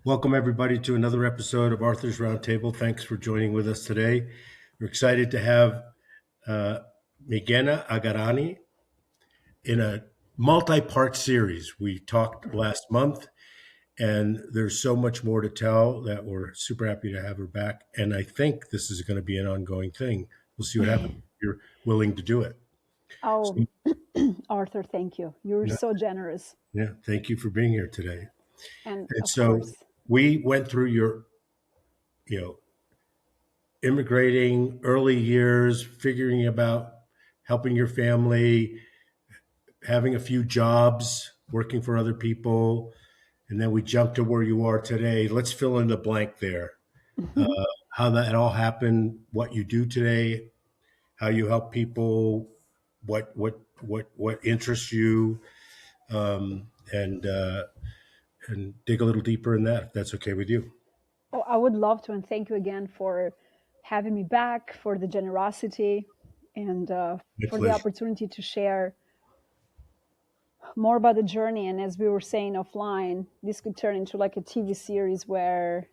Welcome, everybody, to another episode of Arthur's Roundtable. Thanks for joining with us today. We're excited to have uh, Migena Agaraj in a multi-part series. We talked last month, and there's so much more to tell that we're super happy to have her back. And I think this is going to be an ongoing thing. We'll see what happens if you're willing to do it. Oh, So, Arthur, thank you. You're yeah, so generous. yeah, thank you for being here today. And And of so course, we went through your, you know, immigrating, early years, figuring about helping your family, having a few jobs, working for other people, and then we jump to where you are today. Let's fill in the blank there. Uh, how that all happened, what you do today, how you help people, what interests you, and dig a little deeper in that. If that's okay with you. oh, I would love to. And thank you again for having me back, for the generosity, and My for the pleasure. opportunity to share more about the journey. And as we were saying offline, this could turn into like a TV series where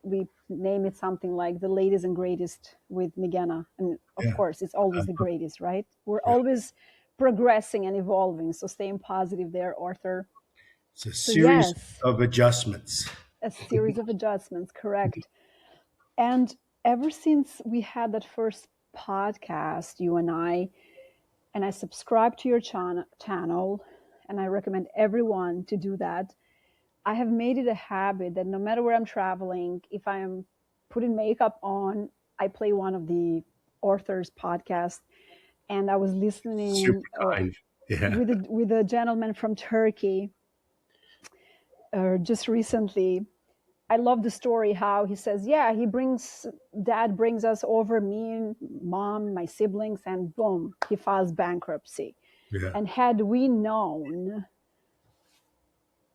we name it something like the latest and greatest with Migena. And of Yeah, course, it's always the greatest, right? We're yeah. always progressing and evolving. So staying positive there, Arthur. It's a So, series yes, of adjustments. a series of adjustments, correct. And ever since we had that first podcast, you and I subscribed to your channel, and I recommend everyone to do that. I have made it a habit that no matter where I'm traveling, if I am putting makeup on, I play one of the authors' podcasts. And I was Super listening kind. Yeah. with a gentleman from Turkey just recently. I love the story how he says, yeah, dad brings us over, me and mom, my siblings, and boom, he files bankruptcy. Yeah. And had we known,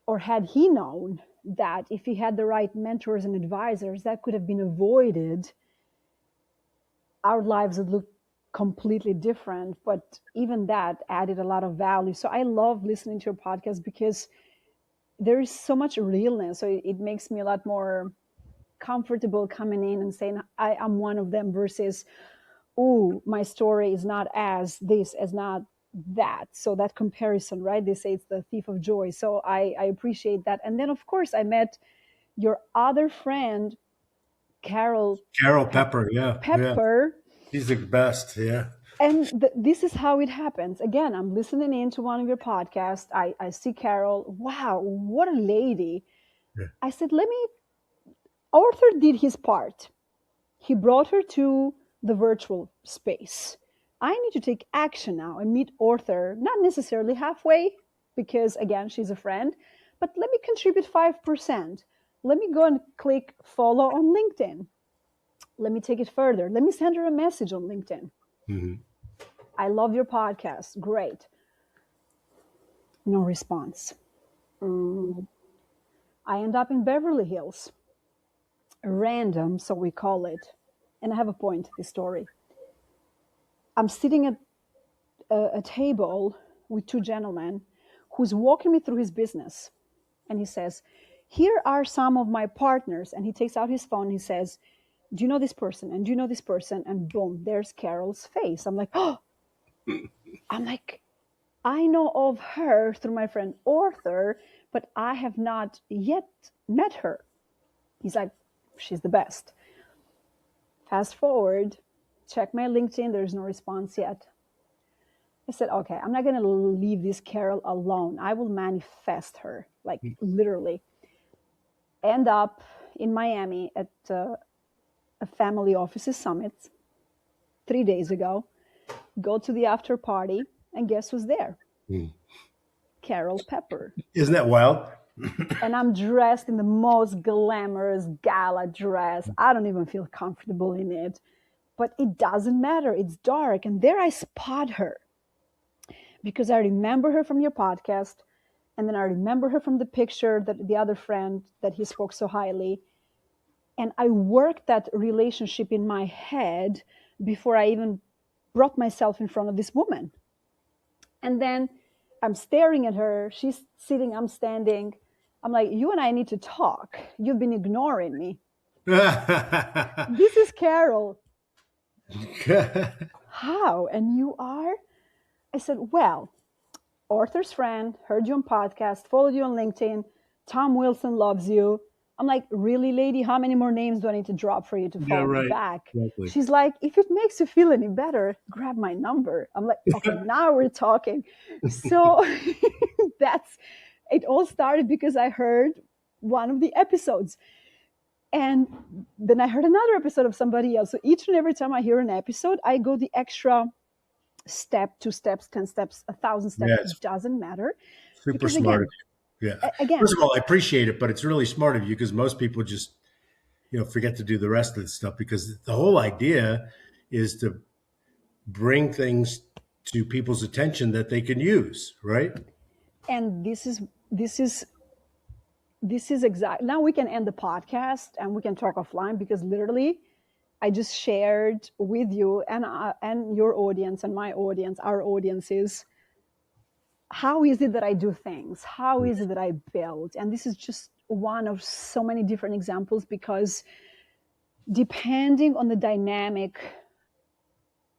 or had he known, that if he had the right mentors and advisors, that could have been avoided, our lives would look completely different. But even that added a lot of value. So I love listening to your podcast because there is so much realness. So it makes me a lot more comfortable coming in and saying I am one of them versus, oh, my story is not as this, as not that. So that comparison, right? They say it's the thief of joy. So I appreciate that. And then of course I met your other friend, Carol Carol Pep- Pepper. Yeah. Yeah. Pepper. She's the best. Yeah. And this is how it happens. Again, I'm listening into one of your podcasts. I see Carol. Wow, what a lady. Yeah. I said, Arthur did his part. He brought her to the virtual space. I need to take action now and meet Arthur, not necessarily halfway, because again, she's a friend, but let me contribute 5%. Let me go and click follow on LinkedIn. Let me take it further. Let me send her a message on LinkedIn. Mhm. I love your podcast. Great. No response. I end up in Beverly Hills. Random, so we call it. And I have a point to this story. I'm sitting at a table with two gentlemen who's walking me through his business. And he says, here are some of my partners. And he takes out his phone. He says, do you know this person? And do you know this person? And boom, there's Carol's face. I'm like, oh, I'm like, I know of her through my friend Arthur, but I have not yet met her. He's like, she's the best. Fast forward, check my LinkedIn. There's no response yet. I said, okay, I'm not going to leave this Carol alone. I will manifest her, like literally. End up in Miami at a family offices summit 3 days ago. Go to the after party, and guess who's there? Mm. Carol Pepper. Isn't that wild? And I'm dressed in the most glamorous gala dress. I don't even feel comfortable in it, but it doesn't matter. It's dark. And there I spot her because I remember her from your podcast. And then I remember her from the picture that the other friend that he spoke so highly. And I worked that relationship in my head before I even brought myself in front of this woman. And then I'm staring at her. She's sitting, I'm standing. I'm like, you and I need to talk. You've been ignoring me. Yeah. This is Carol. How? And you are? I said, well, Arthur's friend, heard you on podcast, followed you on LinkedIn. Tom Wilson loves you. I'm like, really, lady? How many more names do I need to drop for you to Yeah, follow me right. back? Exactly. She's like, if it makes you feel any better, grab my number. I'm like, okay, now we're talking. So that's it. All started because I heard one of the episodes. And then I heard another episode of somebody else. So each and every time I hear an episode, I go the extra step, 2 steps, 10 steps, 1,000 steps. Yeah, It doesn't matter. super Because smart of again, you. Yeah. First again, of all, I appreciate it, but it's really smart of you because most people just, forget to do the rest of the stuff because the whole idea is to bring things to people's attention that they can use, right? and this is exact. Now we can end the podcast and we can talk offline because literally I just shared with you and your audience and my audience, our audiences, how is it that I do things? How is it that I build? And this is just one of so many different examples because depending on the dynamic,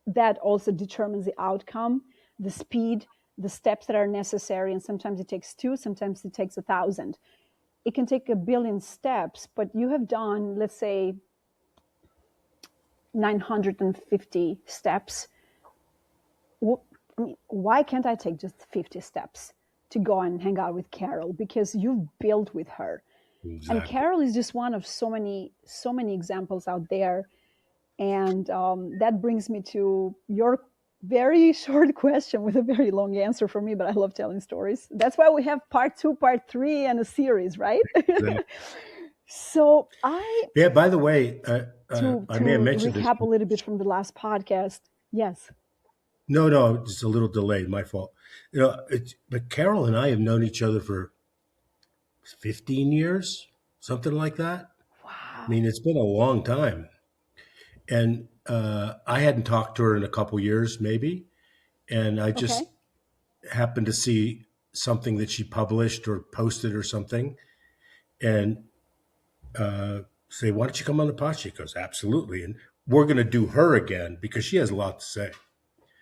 that also determines the outcome, the speed, the steps that are necessary. And sometimes it takes 2, sometimes it takes 1,000. It can take 1,000,000,000 steps, but you have done, let's say, 950 steps. Why can't I take just 50 steps to go and hang out with Carol? Because you've built with her. And Exactly. Carol is just one of so many examples out there. And that brings me to your very short question with a very long answer for me, but I love telling stories. That's why we have part 2, part 3, and a series, right? Exactly. So I Yeah. By the way, I may have to mentioned this. recap a little bit from the last podcast. Yes. No, no, just a little delayed. My fault. But Carol and I have known each other for 15 years, something like that. I Wow. mean, it's been a long time. And I hadn't talked to her in a couple years, maybe. And I Okay. just happened to see something that she published or posted or something and say, why don't you come on the pod? She goes, absolutely. And we're going to do her again because she has a lot to say.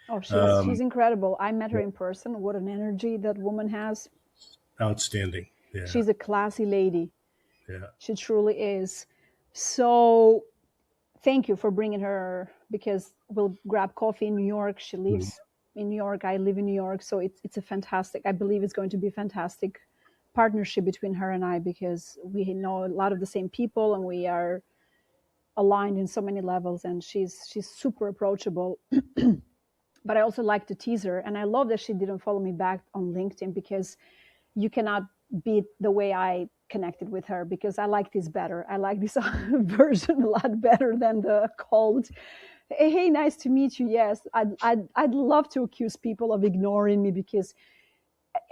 Oh, she's Um, incredible. I met her in person. What an energy that woman has. Outstanding. Yeah. She's a classy lady. Yeah. She truly is. So thank you for bringing her because we'll grab coffee in New York. She Mhm. lives in New York. I live in New York. So it's a fantastic, I believe it's going to be a fantastic partnership between her and I because we know a lot of the same people and we are aligned in so many levels and she's super approachable. But I also like to tease her. And I love that she didn't follow me back on LinkedIn because you cannot beat the way I connected with her because I like this better. I like this version a lot better than the cold. Hey, nice to meet you. Yes, I'd love to accuse people of ignoring me because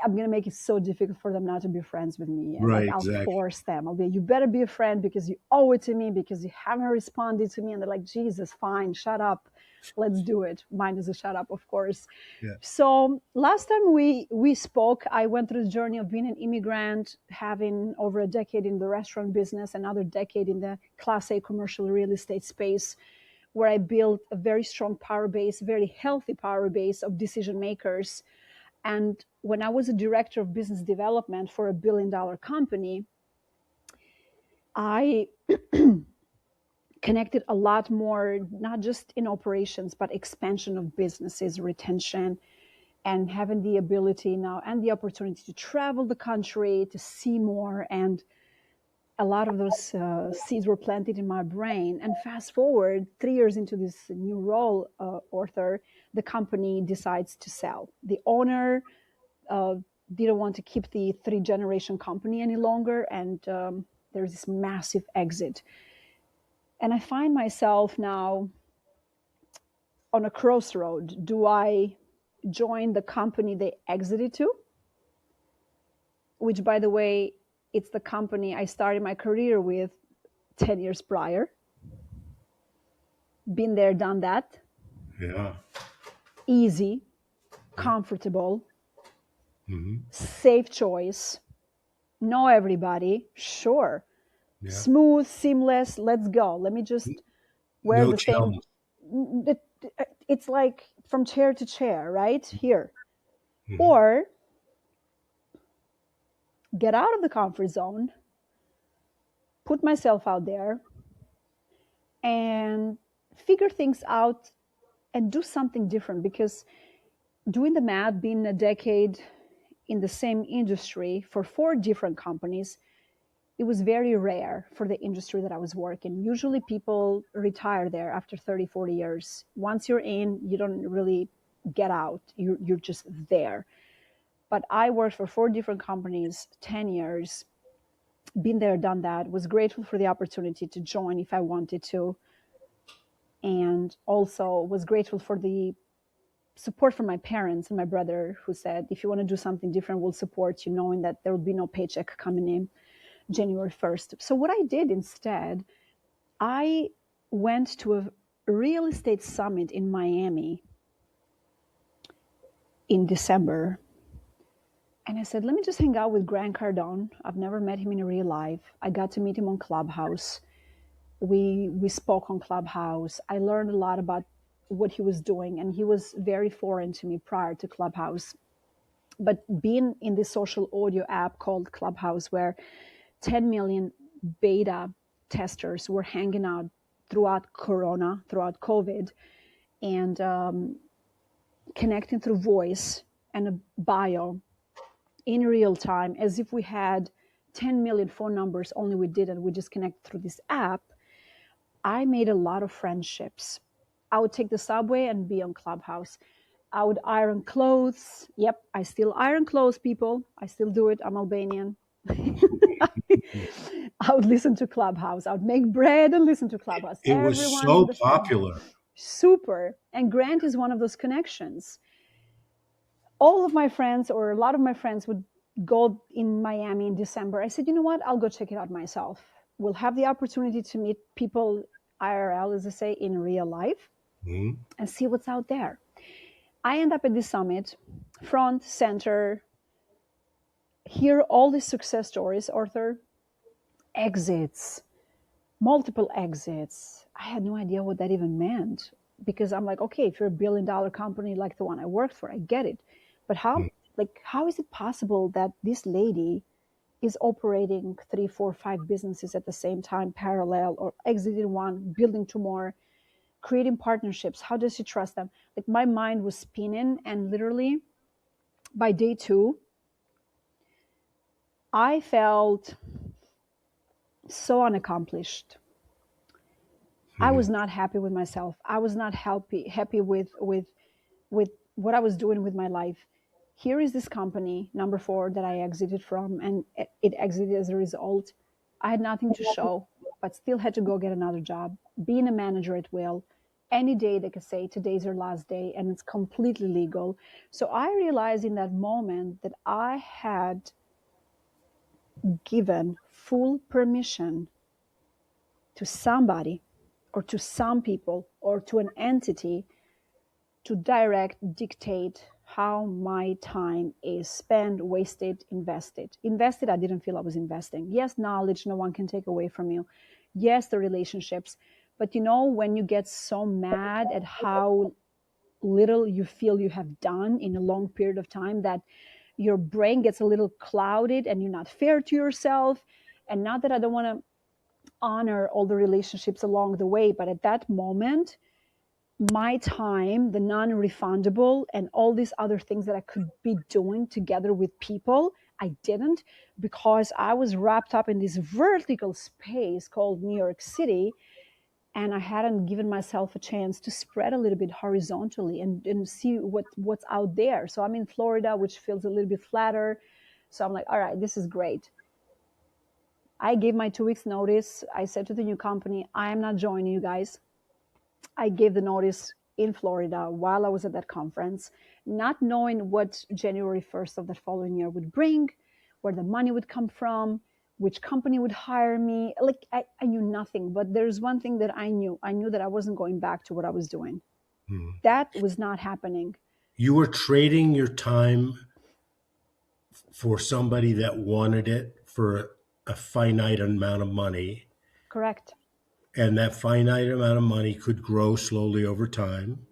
I'm going to make it so difficult for them not to be friends with me. And Right. like, I'll Exactly. force them. I'll be, you better be a friend because you owe it to me because you haven't responded to me. And they're like, Jesus, fine, shut up. Let's do it. Mine is a shut up, of course. Yeah. So last time we spoke, I went through the journey of being an immigrant, having over a decade in the restaurant business, another decade in the Class A commercial real estate space, where I built a very strong power base, very healthy power base of decision makers. And when I was a director of business development for a $1 billion company, I connected a lot more, not just in operations, but expansion of businesses, retention, and having the ability now and the opportunity to travel the country, to see more. And a lot of those seeds were planted in my brain. And fast forward 3 years into this new role, Arthur, the company decides to sell. The owner uh, didn't want to keep the 3 generation company any longer. And there's this massive exit. And I find myself now on a crossroad. Do I join the company they exited to? Which, by the way, it's the company I started my career with 10 years prior. Been there, done that. Yeah. Easy, Yeah. comfortable, Hmm. safe choice, know everybody, sure. Yeah. Smooth, seamless, let's go. Let me just wear No the same. challenge. It's like from chair to chair, right? Here. Mhm. Or get out of the comfort zone, put myself out there, and figure things out and do something different. Because doing the math, being a decade in the same industry for 4 different companies, it was very rare for the industry that I was working. Usually people retire there after 30, 40 years. Once you're in, you don't really get out. You're just there. But I worked for 4 different companies, 10 years, been there, done that, was grateful for the opportunity to join if I wanted to, and also was grateful for the support from my parents and my brother, who said, if you want to do something different, we'll support you, knowing that there will be no paycheck coming in January 1st. So what I did instead, I went to a real estate summit in Miami in December. And I said, let me just hang out with Grant Cardone. I've never met him in real life. I got to meet him on Clubhouse. We spoke on Clubhouse. I learned a lot about what he was doing, and he was very foreign to me prior to Clubhouse. But being in this social audio app called Clubhouse, where 10 million beta testers were hanging out throughout Corona, throughout COVID, and connecting through voice and a bio in real time, as if we had 10 million phone numbers, only we didn't. We just connect through this app. I made a lot of friendships. I would take the subway and be on Clubhouse. I would iron clothes. Yep, I still iron clothes, people. I still do it. I'm Albanian. I would listen to Clubhouse. I would make bread and listen to Clubhouse. It was Everyone in so the family. popular. Super. And Grant is one of those connections. All of my friends, or a lot of my friends, would go in Miami in December. I said, you know what? I'll go check it out myself. We'll have the opportunity to meet people IRL, as they say, in real life, Mhm. and see what's out there. I end up at this summit, front, center, hear all these success stories, Arthur, exits, multiple exits. I had no idea what that even meant, because I'm like, okay, if you're a $1 billion company like the one I worked for, I get it. But how is it possible that this lady is operating 3, 4, 5 businesses at the same time, parallel, or exiting one, building 2 more, creating partnerships? How does she trust them? Like, my mind was spinning, and literally by day 2, I felt so unaccomplished. I was Mhm. not happy with myself. I was not happy with what I was doing with my life. Here is this company, number 4, that I exited from, and it exited as a result. I had nothing to show, but still had to go get another job, being a manager at will. Any day they could say today's your last day, and it's completely legal. So I realized in that moment that I had given full permission to somebody, or to some people, or to an entity, to direct, dictate how my time is spent, wasted, invested. Invested, I didn't feel I was investing. Yes, knowledge, no one can take away from you. Yes, the relationships. But when you get so mad at how little you feel you have done in a long period of time, that your brain gets a little clouded and you're not fair to yourself. And not that I don't want to honor all the relationships along the way, but at that moment, my time, the non-refundable, and all these other things that I could be doing together with people, I didn't, because I was wrapped up in this vertical space called New York City, and I hadn't given myself a chance to spread a little bit horizontally and see what's out there. So I'm in Florida, which feels a little bit flatter. So I'm like, all right, this is great. I gave my 2 weeks notice. I said to the new company, I am not joining you guys. I gave the notice in Florida while I was at that conference, not knowing what January 1st of the following year would bring, where the money would come from, which company would hire me. Like, I knew nothing, but there's one thing that I knew. I knew that I wasn't going back to what I was doing. Mhm. That was not happening. You were trading your time for somebody that wanted it for a finite amount of money, Correct. and that finite amount of money could grow slowly over time,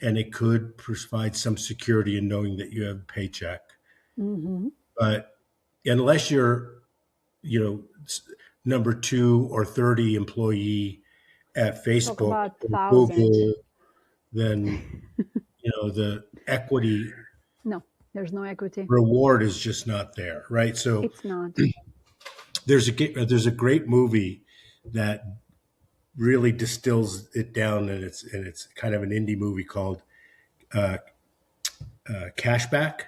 and it could provide some security in knowing that you have a paycheck. Mm-hmm. But unless you're, you know, number 2 or 30 employee at Talk Facebook about or thousand. Google, then the equity No, there's no equity. reward is just not there, right? So It's not. there's a great movie that really distills it down, and it's kind of an indie movie called uh, Cashback,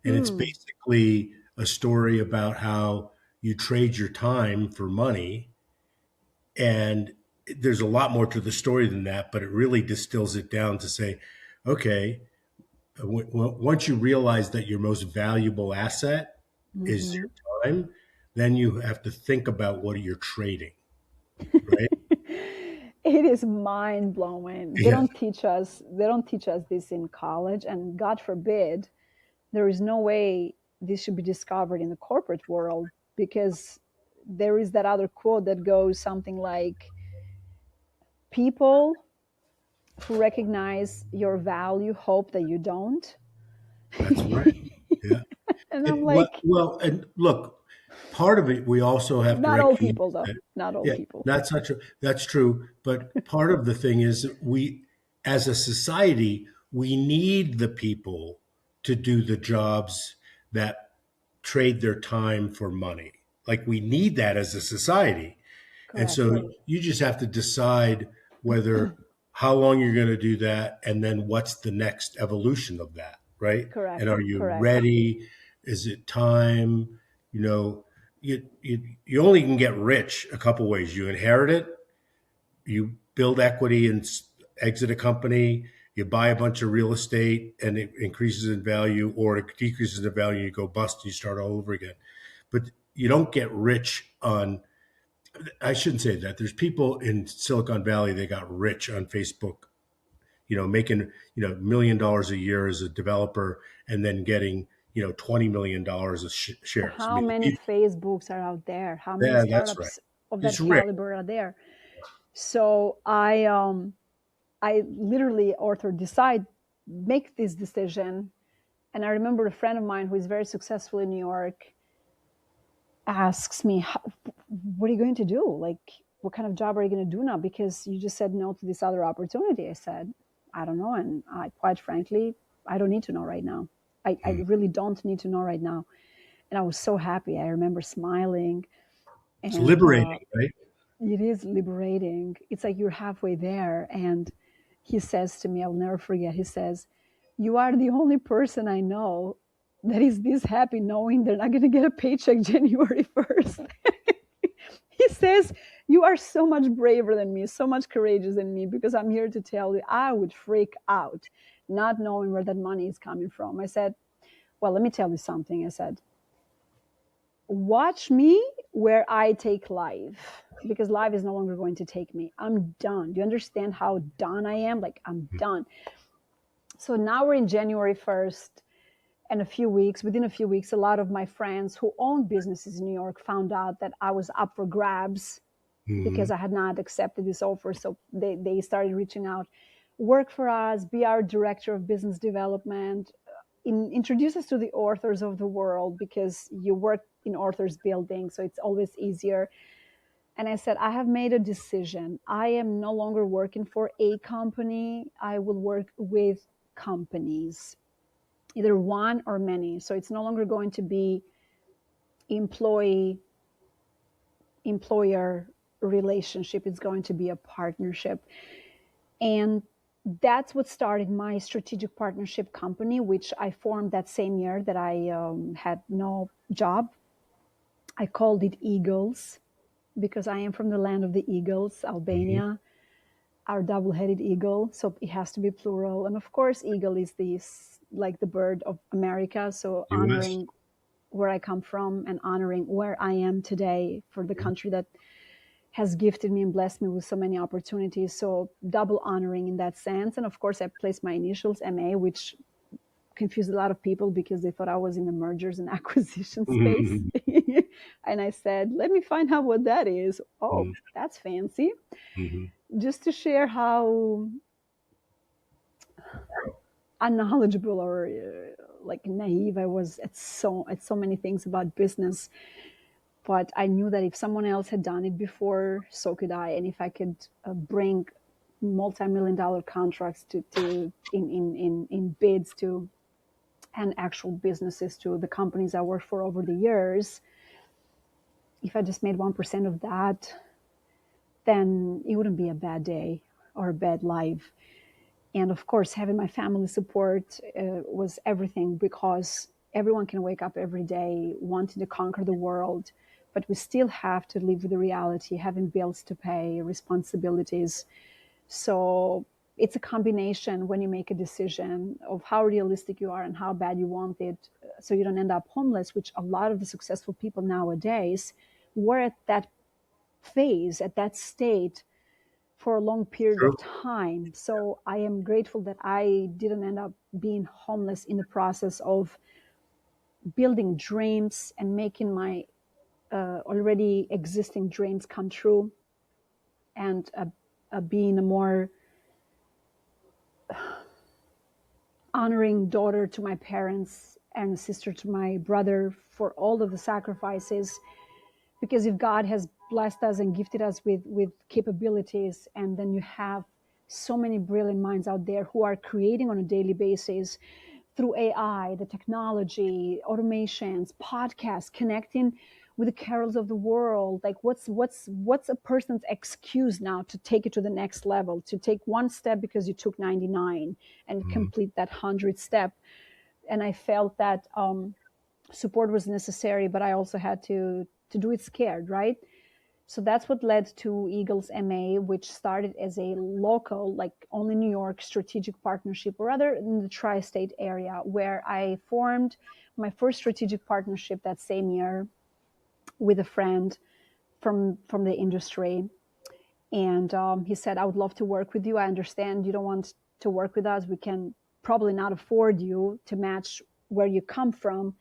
and it's Mm, basically a story about how you trade your time for money, and there's a lot more to the story than that, but it really distills it down to say, okay, once you realize that your most valuable asset is mm-hmm. your time, then you have to think about what you're trading, right? It is mind blowing. They Yeah, don't teach us. They don't teach us this in college, and God forbid, there is no way this should be discovered in the corporate world, because there is that other quote that goes something like, "People who recognize your value hope that you don't." that's right. Yeah. And I'm It, well, like, well, and look, part of it we also have to not all recognize people, though. that, Not all yeah, people. that's not true. That's true. But part of the thing is that we, as a society, we need the people to do the jobs that trade their time for money. Like we need that as a society. And Correct. so you just have to decide whether how long you're going to do that and then what's the next evolution of that, right? And Correct. are you Correct. ready? Is it time? You know, you only can get rich a couple ways. You inherit it, you build equity and exit a company, you buy a bunch of real estate and it increases in value, or it decreases in value, you go bust and you start all over again. But you don't get rich on, I shouldn't say that. There's people in Silicon Valley, they got rich on Facebook, making, $1 million a year as a developer and then getting, $20 million of shares. I How mean, many Facebooks are out there? How many yeah, that's right. startups of It's that rich. caliber are there? So I literally, Arthur, decide make this decision. And I remember a friend of mine who is very successful in New York asks me, "What are you going to do? Like, what kind of job are you going to do now? Because you just said no to this other opportunity." I said, "I don't know, and quite frankly, I don't need to know right now. I Mm. really don't need to know right now." And I was so happy. I remember smiling, It's and liberating, right? it is liberating. It's like you're halfway there. And he says to me, I'll never forget, he says, "You are the only person I know that is this happy knowing they're not going to get a paycheck January 1st. He says, "You are so much braver than me, so much courageous than me, because I'm here to tell you I would freak out not knowing where that money is coming from." I said, "Well, let me tell you something." I said, "Watch me where I take life, because life is no longer going to take me. I'm done. Do you understand how done I am? Like, I'm done." So now we're in January 1st, and within a few weeks, a lot of my friends who own businesses in New York found out that I was up for grabs Mm-hmm. because I had not accepted this offer. So they started reaching out, "Work for us, be our director of business development, introduce us to the authors of the world, because you work in authors building, so it's always easier." And I said, "I have made a decision. I am no longer working for a company. I will work with companies, either one or many. So it's no longer going to be employee employer relationship. It's going to be a partnership." And that's what started my strategic partnership company, which I formed that same year that I had no job. I called it Eagles, because I am from the land of the eagles, Mm-hmm. Albania, our double-headed eagle. So it has to be plural. And of course, eagle is this like the bird of America. So U.S. honoring where I come from and honoring where I am today for the country that has gifted me and blessed me with so many opportunities. So double honoring in that sense. And of course, I placed my initials, MA, which confused a lot of people because they thought I was in the mergers and acquisition space. Mhm. And I said, let me find out what that is. Oh, that's fancy. Mhm. Just to share how unknowledgeable or like naive I was at so many things about business. But I knew that if someone else had done it before, so could I. And if I could bring multi-million dollar contracts to in bids to and actual businesses to the companies I worked for over the years, if I just made 1% of that, then it wouldn't be a bad day or a bad life. And of course, having my family support was everything, because everyone can wake up every day wanting to conquer the world, but we still have to live with the reality, having bills to pay, responsibilities. So it's a combination when you make a decision of how realistic you are and how bad you want it, so you don't end up homeless, which a lot of the successful people nowadays were at that phase, at that state for a long period True. of time. So I am grateful that I didn't end up being homeless in the process of building dreams and making my already existing dreams come true, and being a more honoring daughter to my parents and a sister to my brother for all of the sacrifices. Because if God has blessed us and gifted us with capabilities, and then you have so many brilliant minds out there who are creating on a daily basis through AI, the technology, automations, podcasts, connecting with the carols of the world. Like what's a person's excuse now to take it to the next level, to take one step because you took 99 and Mhm. complete that 100 step. And I felt that support was necessary, but I also had to do it scared, right? So that's what led to Eagles MA, which started as a local, like only New York strategic partnership, or rather in the tri-state area, where I formed my first strategic partnership that same year with a friend from the industry. And he said, I would love to work with you. I understand you don't want to work with us. We can probably not afford you to match where you come from,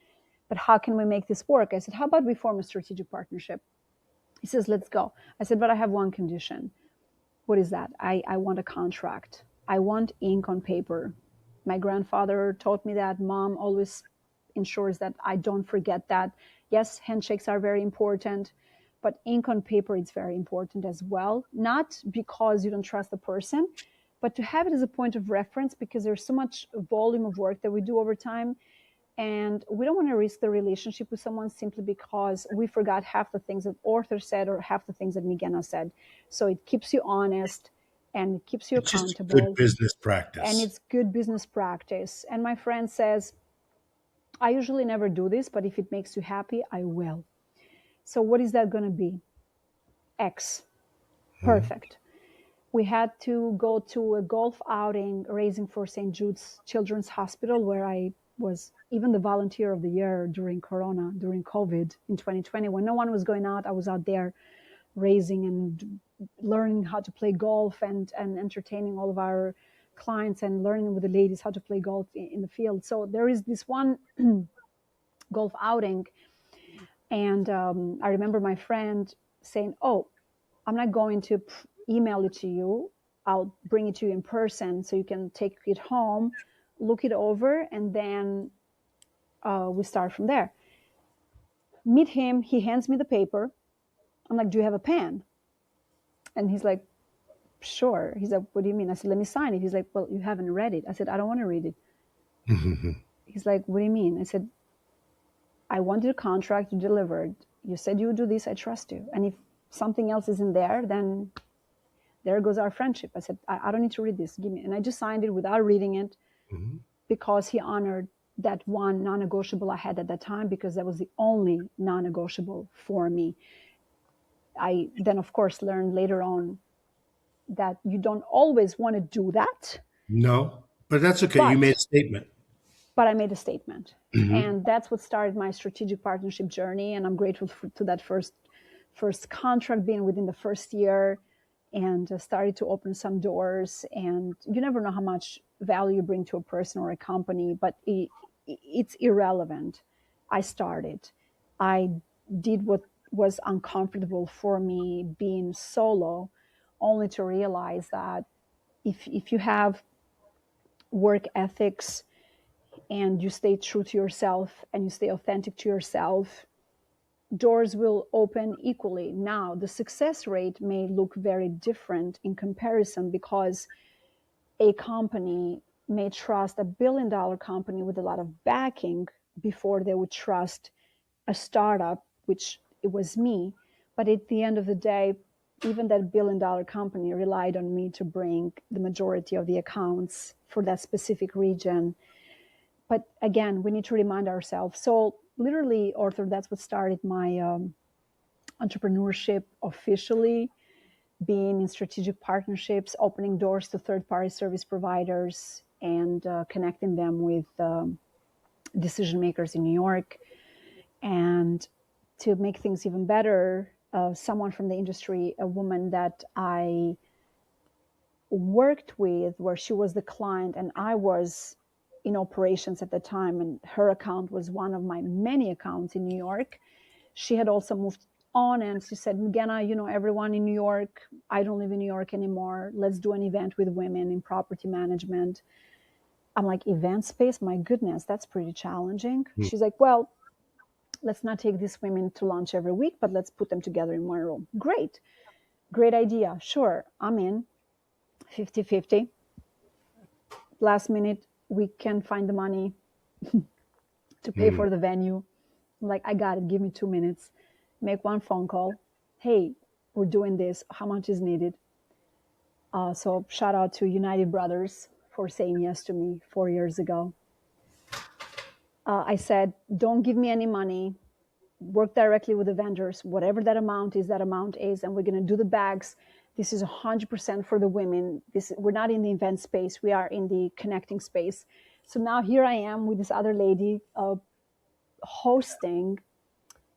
but how can we make this work? I said, how about we form a strategic partnership? He says, let's go. I said, but I have one condition. What is that? I want a contract. I want ink on paper. My grandfather taught me that. Mom always ensures that I don't forget that. Yes, handshakes are very important, but ink on paper is very important as well. Not because you don't trust the person, but to have it as a point of reference, because there's so much volume of work that we do over time, and we don't want to risk the relationship with someone simply because we forgot half the things that Arthur said or half the things that Migena said. So it keeps you honest and it keeps you It's just good accountable, business and practice. it's good business practice. And my friend says, I usually never do this, but if it makes you happy, I will. So what is that going to be? X. Mhm. Perfect. We had to go to a golf outing raising for St. Jude's Children's Hospital, where I was even the volunteer of the year during Corona, during COVID in 2020. When no one was going out, I was out there raising and learning how to play golf, and entertaining all of our clients, and learning with the ladies how to play golf in the field. So there is this one golf outing. And I remember my friend saying, oh, I'm not going to email it to you. I'll bring it to you in person so you can take it home, look it over, and then we start from there. Meet him. He hands me the paper. I'm like, do you have a pen? And he's like, sure. He's like, what do you mean? I said, let me sign it. He's like, well, you haven't read it. I said, I don't want to read it. Mhm. He's like, what do you mean? I said, I wanted a contract, you delivered. You said you would do this. I trust you. And if something else is in there, then there goes our friendship. I said, I don't need to read this. Give me. And I just signed it without reading it, Mhm. because he honored that one non-negotiable I had at that time, because that was the only non-negotiable for me. I then, of course, learned later on that you don't always want to do that, No, but that's okay. You made but a statement. I made a statement. Mhm. And that's what started my strategic partnership journey. And I'm grateful to that first contract being within the first year. and started to open some doors. And you never know how much value you bring to a person or a company, but it's irrelevant. I started. I did what was uncomfortable for me, being solo, only to realize that if you have work ethics and you stay true to yourself and you stay authentic to yourself, doors will open equally. Now, the success rate may look very different in comparison because a company may trust a $1 billion company with a lot of backing before they would trust a startup, which it was me. But at the end of the day, even that $1 billion company relied on me to bring the majority of the accounts for that specific region. But again, we need to remind ourselves. So literally, Arthur, that's what started my entrepreneurship officially, being in strategic partnerships, opening doors to third-party service providers, and connecting them with decision makers in New York. And to make things even better, someone from the industry, a woman that I worked with, where she was the client and I was in operations at the time, and her account was one of my many accounts in New York. She had also moved on, and she said, Meghna, you know everyone in New York. I don't live in New York anymore. Let's do an event with women in property management. I'm like, event space? My goodness, that's pretty challenging. She's like, well, let's not take these women to lunch every week, but let's put them together in one room. Great idea. Sure, I'm in. 50-50. Last minute, we can't find the money to pay for the venue. I'm like, I got it. Give me 2 minutes. Make one phone call. Hey, we're doing this. How much is needed? So shout out to United Brothers for saying yes to me 4 years ago. I said, don't give me any money. Work directly with the vendors. Whatever that amount is, and we're going to do the bags. This is 100% for the women. We're not in the event space. We are in the connecting space. So now here I am with this other lady hosting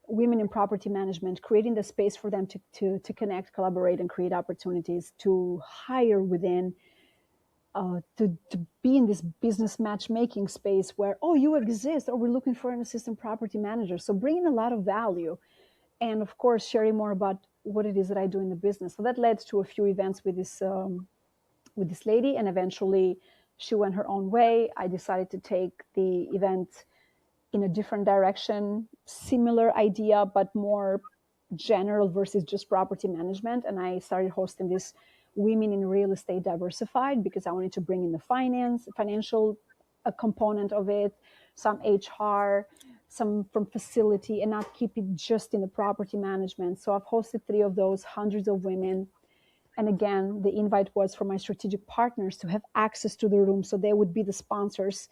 women in property management, creating the space for them to connect, collaborate, and create opportunities to hire within, to be in this business matchmaking space where, oh, you exist, or we're looking for an assistant property manager. So bringing a lot of value. And of course, sharing more about what it is that I do in the business. So that led to a few events with this lady, and eventually she went her own way. I decided to take the event in a different direction, similar idea, but more general versus just property management. And I started hosting this Women in Real Estate Diversified because I wanted to bring in the financial component of it, some HR, some from facility, and not keep it just in the property management. So I've hosted 3 of those, hundreds of women. And again, the invite was for my strategic partners to have access to the room, so they would be the sponsors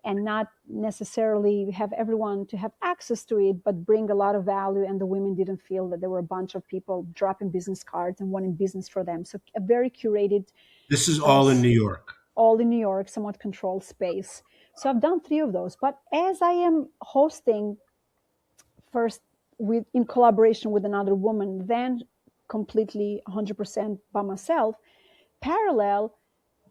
and not necessarily have everyone to have access to it, but bring a lot of value. And the women didn't feel that there were a bunch of people dropping business cards and wanting business for them. So a very curated. This is all in New York. All in New York, somewhat controlled space. So I've done 3 of those. But as I am hosting first in collaboration with another woman, then completely 100% by myself, parallel,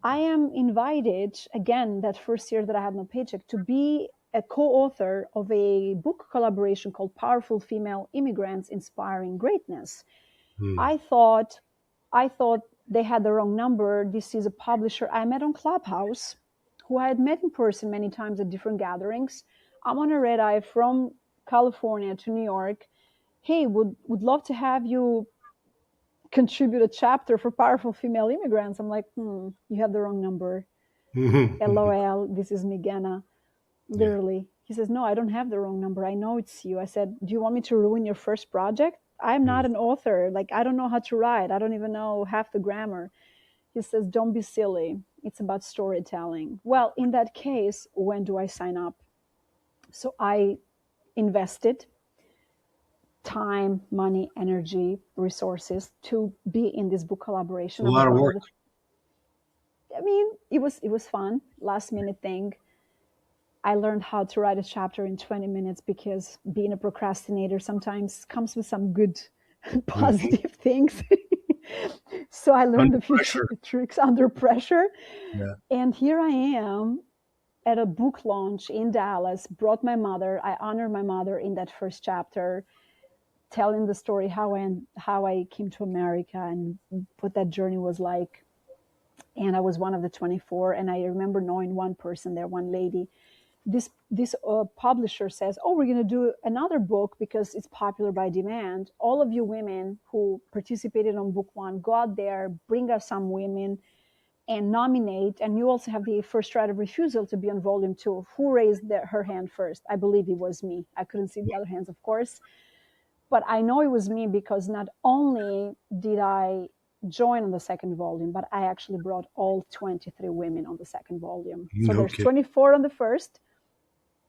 I am invited, again, that first year that I had no paycheck, to be a co-author of a book collaboration called Powerful Female Immigrants Inspiring Greatness. I thought they had the wrong number. This is a publisher I met on Clubhouse, who I had met in person many times at different gatherings. I'm on a red eye from California to New York. Hey, would love to have you contribute a chapter for Powerful Female Immigrants. I'm like, you have the wrong number. LOL, this is Migena. Literally. Yeah. He says, no, I don't have the wrong number. I know it's you. I said, do you want me to ruin your first project? I'm not an author. Like, I don't know how to write. I don't even know half the grammar. He says, don't be silly. It's about storytelling. Well, in that case, when do I sign up? So I invested time, money, energy, resources to be in this book collaboration. A lot of work. I mean, it was fun. Last minute thing. I learned how to write a chapter in 20 minutes because being a procrastinator sometimes comes with some good positive things. So I learned Under a few pressure. tricks under pressure. Yeah. And here I am at a book launch in Dallas, brought my mother. I honored my mother in that first chapter, telling the story how I came to America and what that journey was like. And I was one of the 24. And I remember knowing one person there, one lady. This publisher says, "Oh, we're going to do another book because it's popular by demand. All of you women who participated on book one, go out there, bring us some women and nominate. And you also have the first right of refusal to be on volume two." Who raised her hand first? I believe it was me. I couldn't see the other hands, of course. But I know it was me because not only did I join on the second volume, but I actually brought all 23 women on the second volume. So No there's kidding. 24 on the first.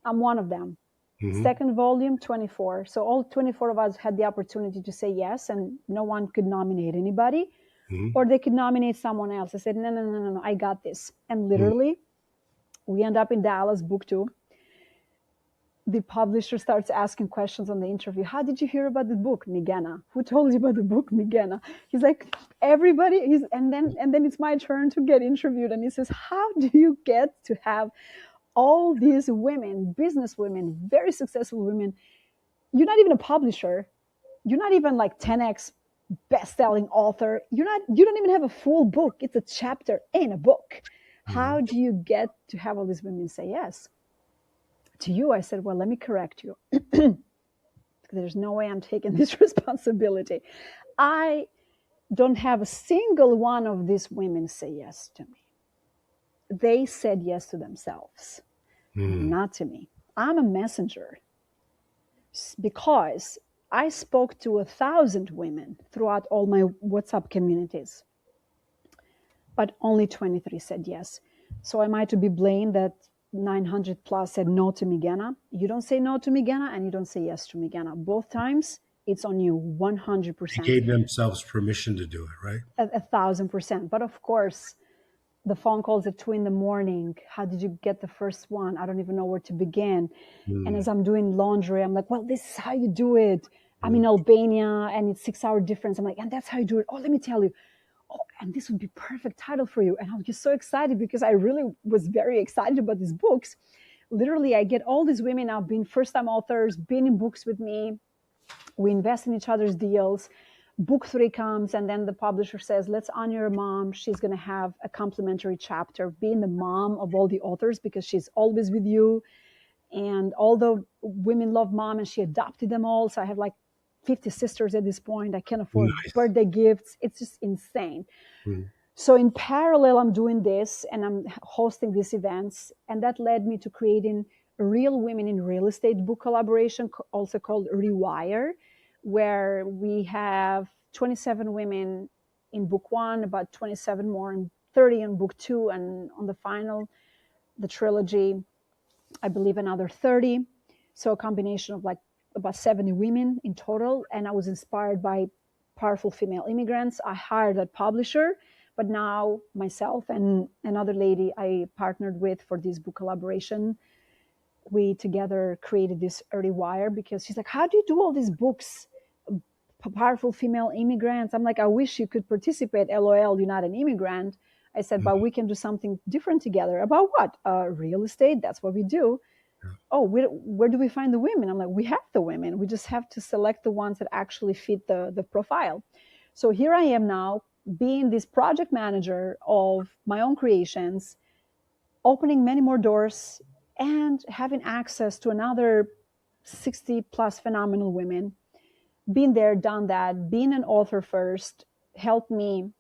I'm one of them. Mm-hmm. Second volume, 24. So all 24 of us had the opportunity to say yes, and no one could nominate anybody, Mm-hmm. or they could nominate someone else. I said, no, no, no, no, no, I got this. And literally, we end up in Dallas, book two. The publisher starts asking questions on the interview. How did you hear about the book, Migena? Who told you about the book, Migena? He's like, everybody. And then it's my turn to get interviewed. And he says, how do you get to have all these women, business women, very successful women? You're not even a publisher. You're not even like 10x best-selling author. You don't even have a full book. It's a chapter in a book. How do you get to have all these women say yes to you? I said, well, let me correct you. There's no way I'm taking this responsibility. I don't have a single one of these women say yes to me. They said yes to themselves, not to me. I'm a messenger because I spoke to 1,000 women throughout all my WhatsApp communities, but only 23 said yes. So am I to be blamed that 900 plus said no to Migena? You don't say no to Migena and you don't say yes to Migena. Both times, it's on you, They 100%, gave themselves permission to do it, right? 1,000%. But of course, the phone calls at 2 a.m. How did you get the first one? I don't even know where to begin. And as I'm doing laundry, I'm like, well, this is how you do it. I'm in Albania and it's 6 hour difference. I'm like, and that's how you do it. Oh, let me tell you. Oh, and this would be perfect title for you. And I was just so excited because I really was very excited about these books. Literally, I get all these women now being first-time authors, being in books with me. We invest in each other's deals. Book three comes, and then the publisher says, let's honor your mom. She's going to have a complimentary chapter, being the mom of all the authors because she's always with you. And all the women love mom, and she adopted them all. So I have like 50 sisters at this point. I can't afford Nice. birthday gifts. It's just insane. So in parallel, I'm doing this and I'm hosting these events. And that led me to creating a Real Women in Real Estate book collaboration, also called Rewire, where we have 27 women in book one, about 27 more, and 30 in book two. And on the final, the trilogy, I believe another 30. So a combination of like about 70 women in total. And I was inspired by powerful female immigrants. I hired that publisher, but now myself and another lady I partnered with for this book collaboration, we together created this Early Wire because she's like, how do you do all these books? Powerful female immigrants. I'm like, I wish you could participate. LOL, you're not an immigrant. I said, but we can do something different together. About what? Real estate. That's what we do. Oh, where do we find the women? I'm like, we have the women. We just have to select the ones that actually fit the profile. So here I am now, being this project manager of my own creations, opening many more doors and having access to another 60 plus phenomenal women. Been there, done that, being an author first helped me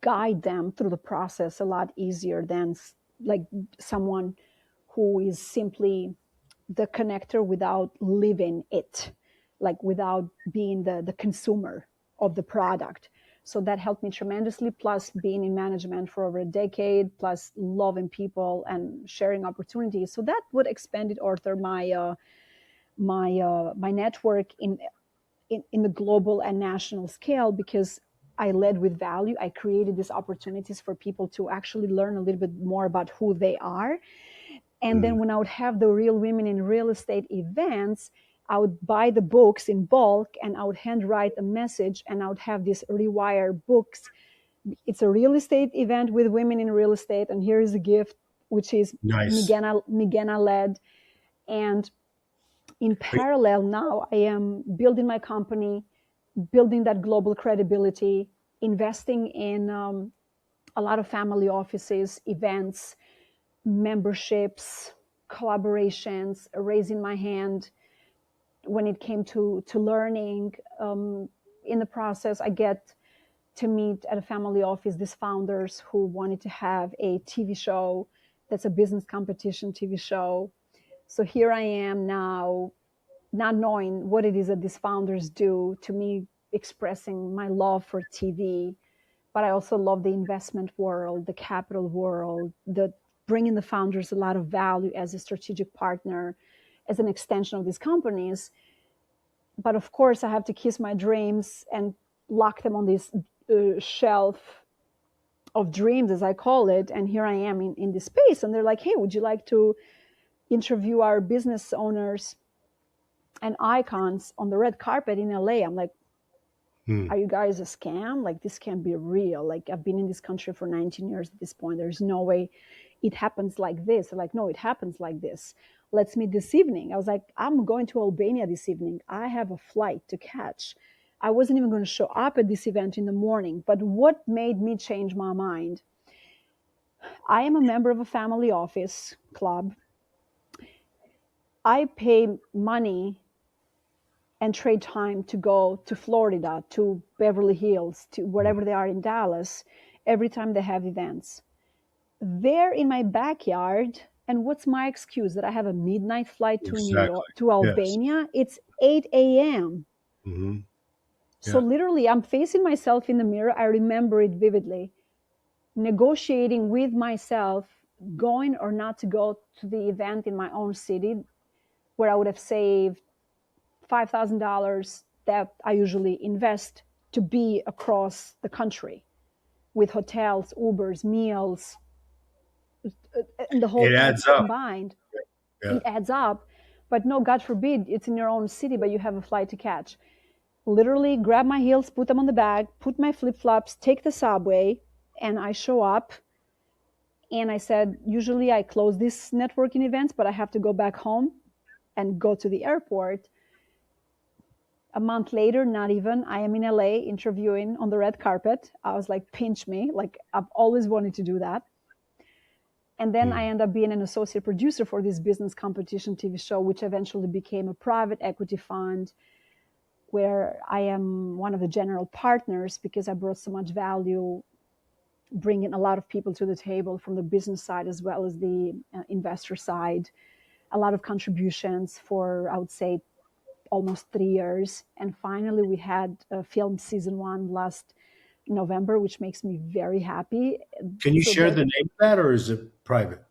guide them through the process a lot easier than like someone who is simply the connector without living it, like without being the consumer of the product. So that helped me tremendously, plus being in management for over a decade, plus loving people and sharing opportunities. So that would expanded author my network in the global and national scale because I led with value. I created these opportunities for people to actually learn a little bit more about who they are. And then when I would have the Real Women in Real Estate events, I would buy the books in bulk and I would handwrite a message and I would have these rewire books. It's a real estate event with women in real estate, and here is a gift, which is Nice. Migena led. And in parallel, now I am building my company, building that global credibility, investing in a lot of family offices, events, memberships, collaborations, raising my hand when it came to learning. In the process, I get to meet at a family office these founders who wanted to have a TV show that's a business competition TV show. So here I am now, not knowing what it is that these founders do, to me expressing my love for TV, but I also love the investment world, the capital world, the bringing the founders a lot of value as a strategic partner, as an extension of these companies. But of course, I have to kiss my dreams and lock them on this shelf of dreams, as I call it. And here I am in this space, and they're like, "Hey, would you like to interview our business owners and icons on the red carpet in LA?" I'm like, Hmm. "Are you guys a scam? Like, this can't be real. Like, I've been in this country for 19 years at this point. There's no way it happens like this." They're like, "No, it happens like this. Let's meet this evening." I was like, "I'm going to Albania this evening. I have a flight to catch." I wasn't even going to show up at this event in the morning. But what made me change my mind? I am a member of a family office club. I pay money and trade time to go to Florida, to Beverly Hills, to wherever they are in Dallas, every time they have events. They're in my backyard. And what's my excuse? That I have a midnight flight to New Exactly. York, to Yes. Albania? It's 8 a.m. Hmm. So Yeah. literally, I'm facing myself in the mirror. I remember it vividly, negotiating with myself, going or not to go to the event in my own city, where I would have saved $5,000 that I usually invest to be across the country with hotels, Ubers, meals, and the whole It adds package up. combined. Yeah. It adds up. But no, God forbid, it's in your own city, but you have a flight to catch. Literally grab my heels, put them on the bag, put my flip flops, take the subway, and I show up. And I said, usually I close these networking events, but I have to go back home and go to the airport. A month later, not even, I am in LA interviewing on the red carpet. I was like, pinch me. Like, I've always wanted to do that. And then I Hmm. end up being an associate producer for this business competition TV show, which eventually became a private equity fund where I am one of the general partners because I brought so much value, bringing a lot of people to the table from the business side as well as the investor side. A lot of contributions for, I would say, almost 3 years. And finally, we had film season one last November, which makes me very happy. Can you So share that, the name of that, or is it private?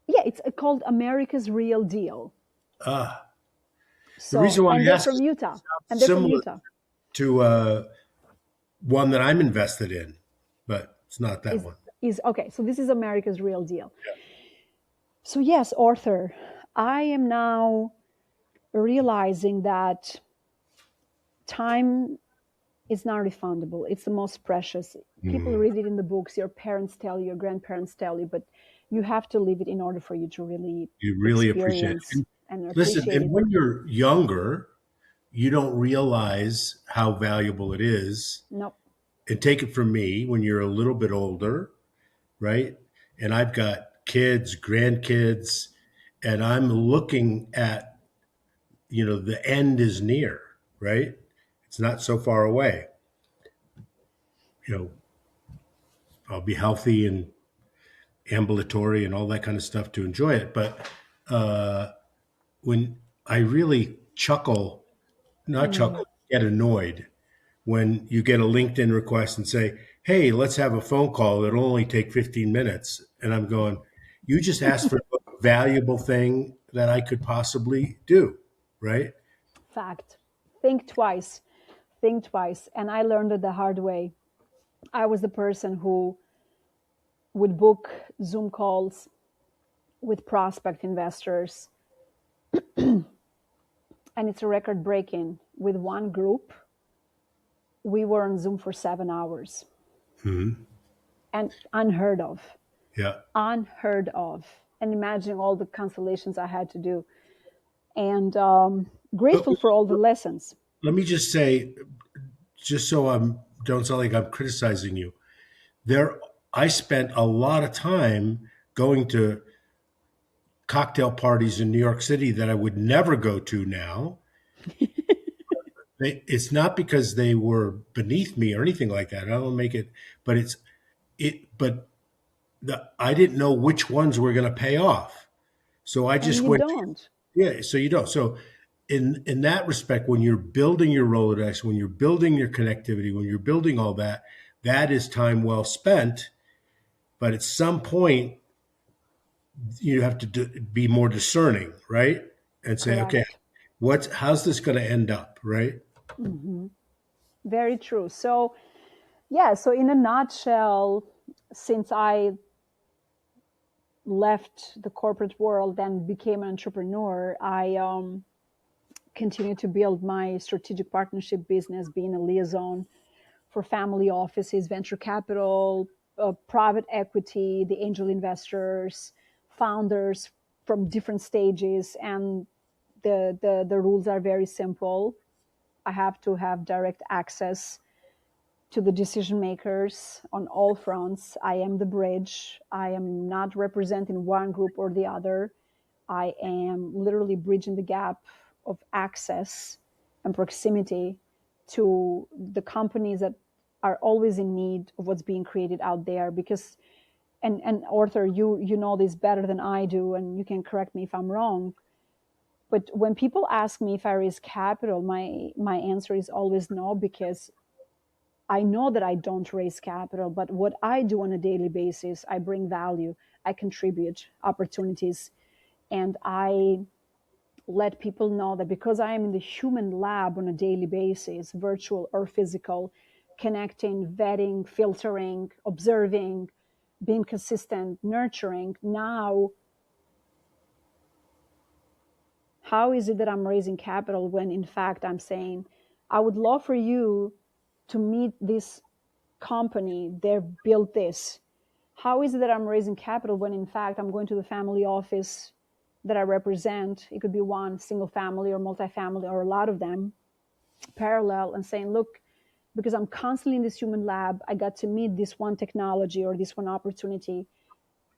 yeah, it's called America's Real Deal. Ah, the So, reason why and I they're ask from is Utah. it And they're sounds from similar Utah. to one that I'm invested in, but it's not that Is one. is okay. So this is America's Real Deal. So yes, Arthur, I am now realizing that time is not refundable. It's the most precious. People Hmm. read it in the books, your parents tell you, your grandparents tell you, but you have to live it in order for you to really You really appreciate it. experience And and listen, appreciate and it. when you're younger, you don't realize how valuable it is. Nope. And take it from me, when you're a little bit older, right? And I've got kids, grandkids, and I'm looking at, the end is near, right? It's not so far away. You know, I'll be healthy and ambulatory and all that kind of stuff to enjoy it. But uh, when I really chuckle, not Mm. chuckle, get annoyed when you get a LinkedIn request and say, "Hey, let's have a phone call. It'll only take 15 minutes." And I'm going, "You just asked for the most valuable thing that I could possibly do, right?" Fact. Think twice. Think twice. And I learned it the hard way. I was the person who would book Zoom calls with prospect investors and it's a record breaking. With one group, we were on Zoom for 7 hours, Hmm. and unheard of, Yeah. unheard of. And imagining all the cancellations I had to do, and But grateful for all the lessons. let me just say, just so I'm don't sound like I'm criticizing you. There, I spent a lot of time going to cocktail parties in New York City that I would never go to now. It's not because they were beneath me or anything like that. I don't make it, but it's it. But I didn't know which ones were going to pay off, so I And just you went. don't. Yeah, so you don't. So in that respect, when you're building your Rolodex, when you're building your connectivity, when you're building all that, that is time well spent. But at some point, you have to be more discerning, right? And say, okay, Correct. how's this going to end up, right? Hmm. Very true. So, yeah, so in a nutshell, since I left the corporate world and became an entrepreneur, I continued to build my strategic partnership business, being a liaison for family offices, venture capital, private equity, the angel investors, founders from different stages. And the rules are very simple. I have to have direct access to the decision makers on all fronts. I am the bridge. I am not representing one group or the other. I am literally bridging the gap of access and proximity to the companies that are always in need of what's being created out there. Because, and Arthur, you know this better than I do, and you can correct me if I'm wrong. But when people ask me if I raise capital, my answer is always no, because I know that I don't raise capital, but what I do on a daily basis, I bring value, I contribute opportunities, and I let people know that because I am in the human lab on a daily basis, virtual or physical, connecting, vetting, filtering, observing, being consistent, nurturing, now how is it that I'm raising capital when in fact I'm saying, I would love for you to meet this company, they've built this. How is it that I'm raising capital when in fact I'm going to the family office that I represent? It could be one single family or multifamily or a lot of them parallel, and saying, look, because I'm constantly in this human lab, I got to meet this one technology or this one opportunity.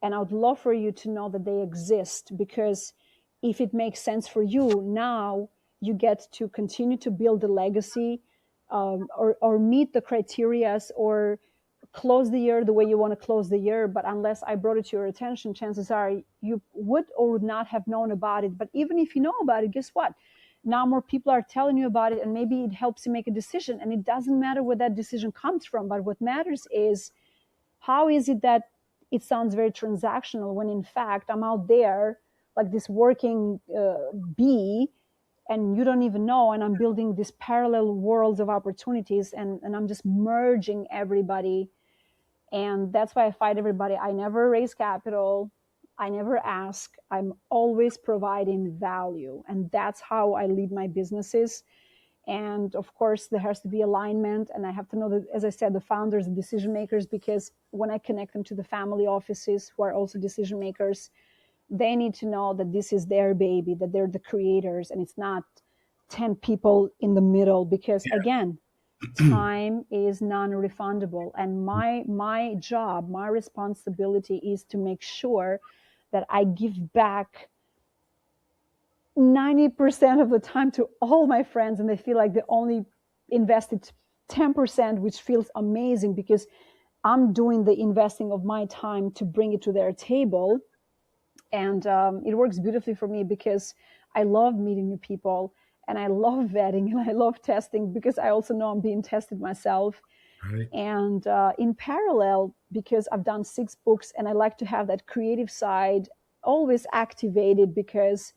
And I would love for you to know that they exist, because if it makes sense for you, now you get to continue to build the legacy, or meet the criterias, or close the year the way you want to close the year. But unless I brought it to your attention, chances are you would or would not have known about it. But even if you know about it, guess what? Now more people are telling you about it, and maybe it helps you make a decision. And it doesn't matter where that decision comes from, but what matters is, how is it that it sounds very transactional when in fact I'm out there like this working bee, and you don't even know, and I'm building these parallel worlds of opportunities, and I'm just merging everybody. And that's why I fight everybody. I never raise capital, I never ask, I'm always providing value, and that's how I lead my businesses. And of course there has to be alignment, and I have to know that, as I said, the founders, the decision makers, because when I connect them to the family offices who are also decision makers, they need to know that this is their baby, that they're the creators, and it's not 10 people in the middle. Because again, time is non-refundable, and my job, my responsibility is to make sure that I give back 90% of the time to all my friends, and they feel like they only invested 10%, which feels amazing, because I'm doing the investing of my time to bring it to their table. And it works beautifully for me, because I love meeting new people, and I love vetting, and I love testing, because I also know I'm being tested myself. Right. And in parallel, because I've done 6 books, and I like to have that creative side always activated, because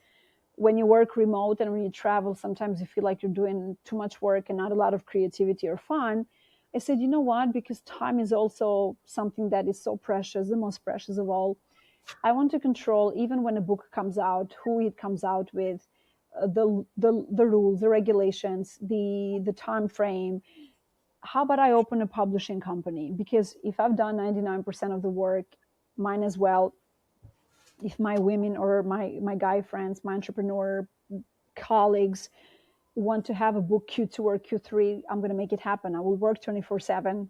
when you work remote and when you travel, sometimes you feel like you're doing too much work and not a lot of creativity or fun. I said, you know what? Because time is also something that is so precious, the most precious of all. I want to control, even when a book comes out, who it comes out with. the rules, the regulations, the time frame. How about I open a publishing company? Because if I've done 99% of the work, mine as well. If my women or my guy friends, my entrepreneur colleagues want to have a book Q2 or Q3, I'm going to make it happen. I will work 24/7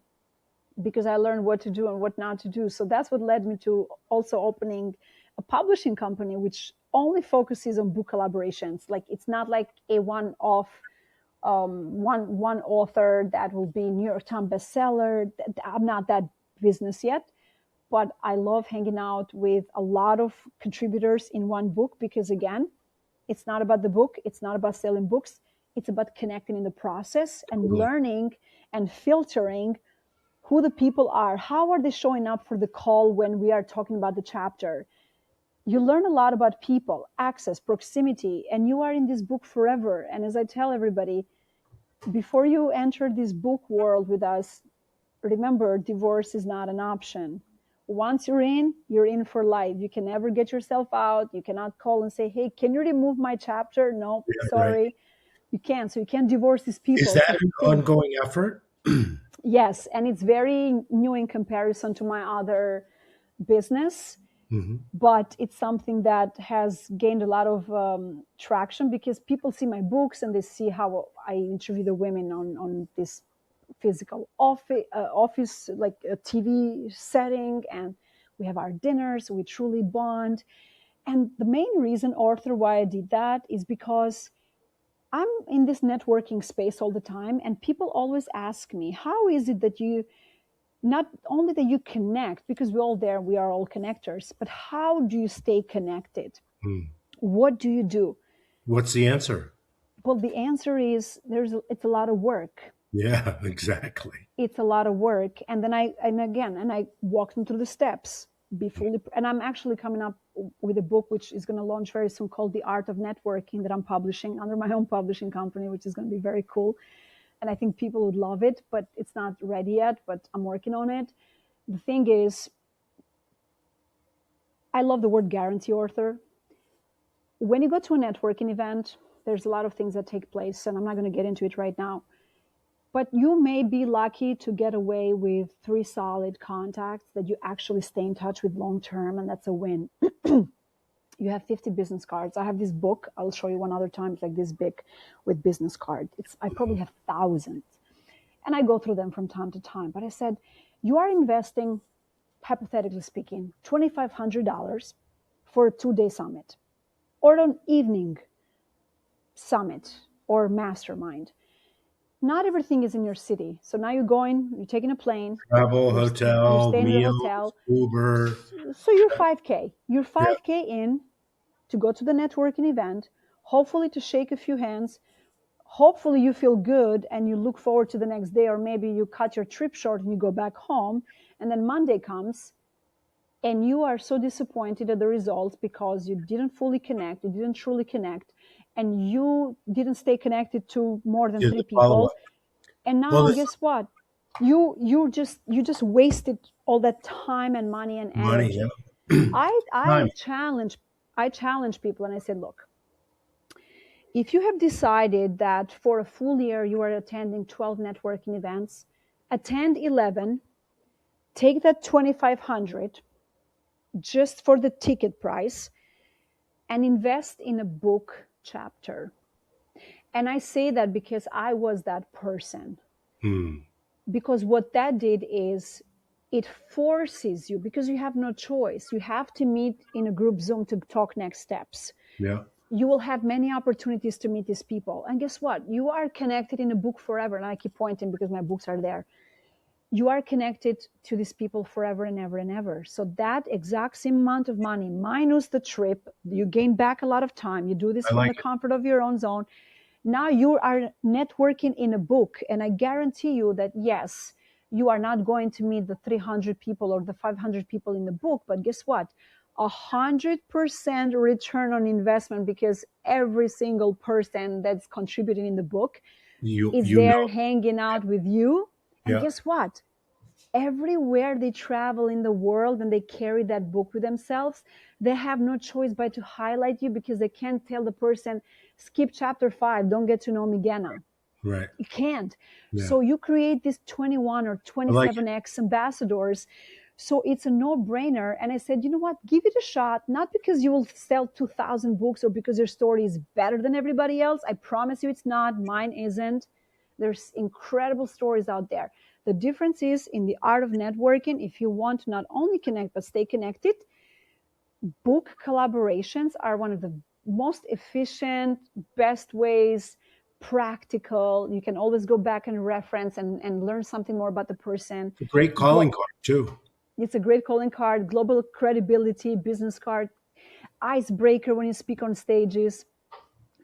because I learned what to do and what not to do. So that's what led me to also opening a publishing company, which only focuses on book collaborations. Like it's not like a one-off one author that will be New York Times bestseller. I'm not that business yet, but I love hanging out with a lot of contributors in one book because again, it's not about the book, it's not about selling books, it's about connecting in the process and Totally. learning and filtering who the people are, how are they showing up for the call when we are talking about the chapter. You learn a lot about people, access, proximity, and you are in this book forever. And as I tell everybody, before you enter this book world with us, remember divorce is not an option. Once you're in for life. You can never get yourself out. You cannot call and say, hey, can you remove my chapter? No, Yeah, right. sorry. You can't. So you can't divorce these Is people. So that an think, ongoing effort? yes, and it's very new in comparison to my other business, Hmm. but it's something that has gained a lot of traction because people see my books and they see how I interview the women on this physical office like a TV setting, and we have our dinners, we truly bond. And the main reason, Arthur, why I did that is because I'm in this networking space all the time, and people always ask me, how is it that you not only that you connect, because we're all there, we are all connectors, but how do you stay connected? What do you do? What's the answer? Well, the answer is it's a lot of work. Yeah, exactly. It's a lot of work. And then I walk them through the steps, be fully, and I'm actually coming up with a book which is going to launch very soon called The Art of Networking that I'm publishing under my own publishing company, which is going to be very cool. And I think people would love it, but it's not ready yet, but I'm working on it. The thing is, I love the word guarantee, Arthur. When you go to a networking event, there's a lot of things that take place, and I'm not going to get into it right now. But you may be lucky to get away with 3 solid contacts that you actually stay in touch with long term, and that's a win. You have 50 business cards. I have this book. I'll show you one other time. It's like this big with business card. I probably have thousands, and I go through them from time to time. But I said, you are investing, hypothetically speaking, $2,500 for a 2-day summit or an evening summit or mastermind. Not everything is in your city. So now you're taking a plane, Travel, you're hotel, staying at a meals, hotel. Uber. So you're 5K. You're Yeah. 5K in to go to the networking event, hopefully to shake a few hands. Hopefully you feel good and you look forward to the next day, or maybe you cut your trip short and you go back home. And then Monday comes and you are so disappointed at the results because you didn't fully connect, you didn't truly connect, and you didn't stay connected to more than In 3 the follow people. up. And Well, now this guess what? You just wasted all that time and money and money, energy. yeah. I Time. I challenge I challenge people and I said, look, if you have decided that for a full year you are attending 12 networking events, attend 11, take that 2,500 just for the ticket price and invest in a book chapter. And I say that because I was that person. Hmm. Because what that did is it forces you, because you have no choice. You have to meet in a group Zoom to talk next steps. Yeah. You will have many opportunities to meet these people. And guess what? You are connected in a book forever. And I keep pointing because my books are there. You are connected to these people forever and ever and ever. So that exact same amount of money minus the trip, you gain back a lot of time. You do this I from like the comfort of your own zone. Now you are networking in a book, and I guarantee you that yes, you are not going to meet the 300 people or the 500 people in the book, but guess what? 100% return on investment, because every single person that's contributing in the book you. is You there know. hanging out with you. And Yeah. guess what? everywhere they travel in the world and they carry that book with themselves, they have no choice but to highlight you, because they can't tell the person, skip chapter 5, don't get to know Migena. Right. You can't. Yeah. So you create these 21 or I like it. 27x ambassadors. So it's a no-brainer. And I said, you know what, give it a shot, not because you will sell 2,000 books or because your story is better than everybody else. I promise you it's not. Mine isn't. There's incredible stories out there. The difference is in the art of networking. If you want to not only connect but stay connected, book collaborations are one of the most efficient, best ways, practical. You can always go back and reference and learn something more about the person. It's a great calling card too. It's a great calling card, global credibility, business card, icebreaker when you speak on stages.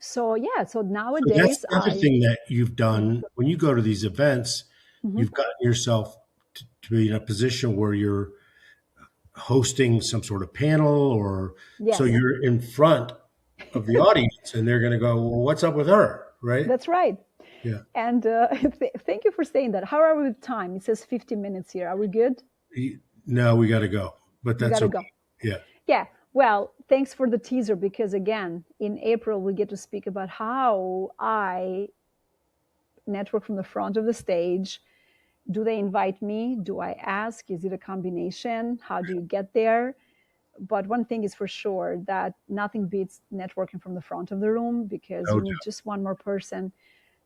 So yeah, so So that's nowadays the other thing that you've done when you go to these events. Mhm. You've gotten yourself to be in a position where you're hosting some sort of panel, or so Yes, you're in front of the audience, and they're going to go, "Well, what's up with her?" Right? that's right. Yeah. And thank you for saying that. How are we with time? It says 50 minutes here. Are we good? No, we got to go, but We got that's to okay. go. Yeah. Yeah. Well, thanks for the teaser, because again, in April, we get to speak about how I network from the front of the stage. Do they invite me? Do I ask? Is it a combination? How do you get there? But one thing is for sure, that nothing beats networking from the front of the room, because No you doubt. need just one more person